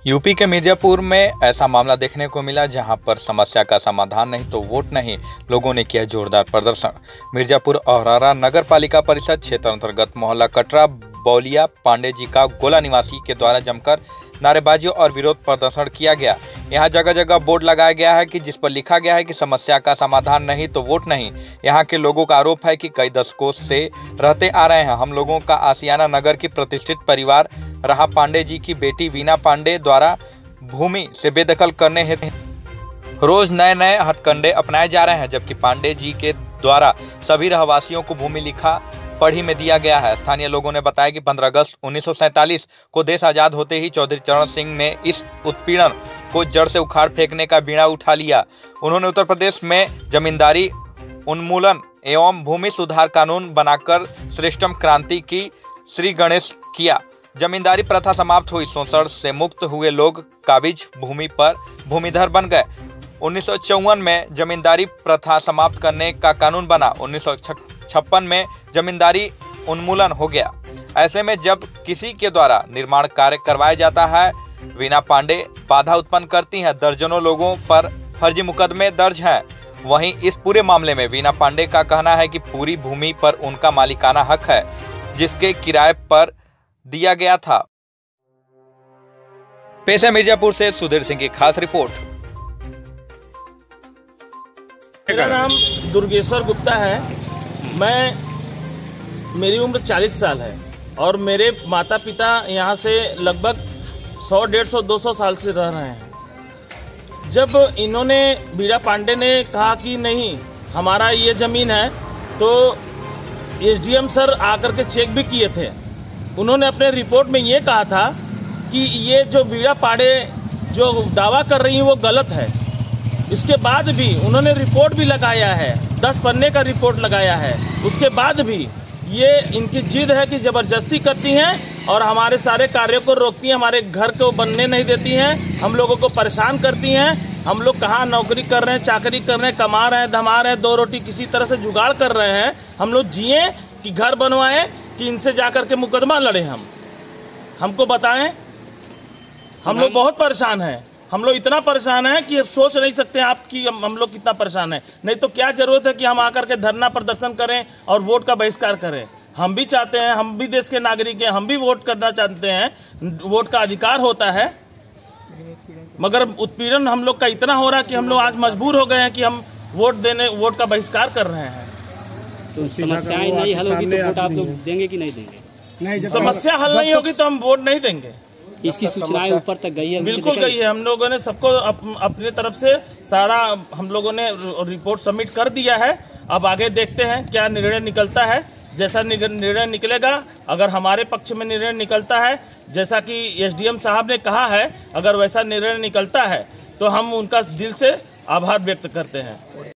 UP के मिर्जापुर में ऐसा मामला देखने को मिला जहां पर समस्या का समाधान नहीं तो वोट नहीं, लोगों ने किया जोरदार प्रदर्शन। मिर्जापुर औरारा नगर पालिका परिषद क्षेत्र अंतर्गत मोहल्ला कटरा बौलिया पांडे जी का गोला निवासी के द्वारा जमकर नारेबाजी और विरोध प्रदर्शन किया गया। यहाँ जगह जगह बोर्ड लगाया गया है कि जिस पर लिखा गया है कि समस्या का समाधान नहीं तो वोट नहीं। यहाँ के लोगों का आरोप है कि कई दशकों से रहते आ रहे हैं। हम लोगों का आसियाना नगर की प्रतिष्ठित परिवार रहा। पांडे जी की बेटी वीना पांडे द्वारा भूमि से बेदखल करने हेतु रोज नए नए हथकंडे अपनाए जा रहे हैं, जबकि पांडे जी के द्वारा सभी रहवासियों को भूमि लिखा पढ़ी में दिया गया है। स्थानीय लोगों ने बताया कि 15 अगस्त 1947 को देश आजाद होते ही चौधरी चरण सिंह ने इस उत्पीड़न को जड़ से उखाड़ फेंकने का बीड़ा उठा लिया। उन्होंने उत्तर प्रदेश में जमींदारी उन्मूलन एवं भूमि सुधार कानून बनाकर श्रेष्ठतम क्रांति की श्री गणेश किया। जमींदारी प्रथा समाप्त हुई, शोषण से मुक्त हुए लोग काबिज भूमि पर भूमिधर बन गए। 1954 में जमींदारी प्रथा समाप्त करने का कानून बना। 1956 में जमींदारी उन्मूलन हो गया। ऐसे में जब किसी के द्वारा निर्माण कार्य करवाया जाता है, वीना पांडे बाधा उत्पन्न करती हैं। दर्जनों लोगों पर फर्जी मुकदमे दर्ज हैं। वहीं इस पूरे मामले में वीना पांडे का कहना है कि पूरी भूमि पर उनका मालिकाना हक है, जिसके किराए पर दिया गया था। पेश है मिर्जापुर से सुधीर सिंह की खास रिपोर्ट। मेरा नाम दुर्गेश्वर गुप्ता है। मेरी उम्र 40 साल है और मेरे माता पिता यहाँ से लगभग 100, 150, 200 साल से रह रहे हैं। जब इन्होंने वीना पांडे ने कहा कि नहीं हमारा ये जमीन है, तो एसडीएम सर आकर के चेक भी किए थे। उन्होंने अपने रिपोर्ट में ये कहा था कि ये जो वीना पांडे जो दावा कर रही हैं वो गलत है। इसके बाद भी उन्होंने रिपोर्ट भी लगाया है, 10 पन्ने का रिपोर्ट लगाया है। उसके बाद भी ये इनकी जिद है कि जबरदस्ती करती हैं और हमारे सारे कार्यों को रोकती हैं, हमारे घर को बनने नहीं देती हैं, हम लोगों को परेशान करती हैं। हम लोग कहाँ नौकरी कर रहे हैं, चाकरी कर रहे हैं, कमा रहे हैं, धमा रहे हैं, 2 रोटी किसी तरह से जुगाड़ कर रहे हैं। हम लोग जिए कि घर बनवाएं कि इनसे जाकर के मुकदमा लड़े। हमको बताएं। हम लोग बहुत परेशान हैं। हम लोग इतना परेशान हैं कि सोच नहीं सकते आप कि हम लोग कितना परेशान हैं। नहीं तो क्या जरूरत है कि हम आकर के धरना प्रदर्शन करें और वोट का बहिष्कार करें। हम भी चाहते हैं, हम भी देश के नागरिक हैं, हम भी वोट करना चाहते हैं, वोट का अधिकार होता है। मगर उत्पीड़न हम लोग का इतना हो रहा है कि हम लोग आज मजबूर हो गए हैं कि हम वोट का बहिष्कार कर रहे हैं। तो समस्याएं नहीं हल होगी तो वोट आप लोग देंगे कि नहीं देंगे? नहीं, समस्या हल नहीं होगी तो हम वोट नहीं देंगे। इसकी सूचनाएं ऊपर तक गई है? बिल्कुल गई है। हम लोगों ने सबको अपनी तरफ से सारा हम लोगों ने रिपोर्ट सबमिट कर दिया है। अब आगे देखते हैं क्या निर्णय निकलता है। जैसा निर्णय निकलेगा, अगर हमारे पक्ष में निर्णय निकलता है, जैसा कि एसडीएम साहब ने कहा है, अगर वैसा निर्णय निकलता है तो हम उनका दिल से आभार व्यक्त करते हैं।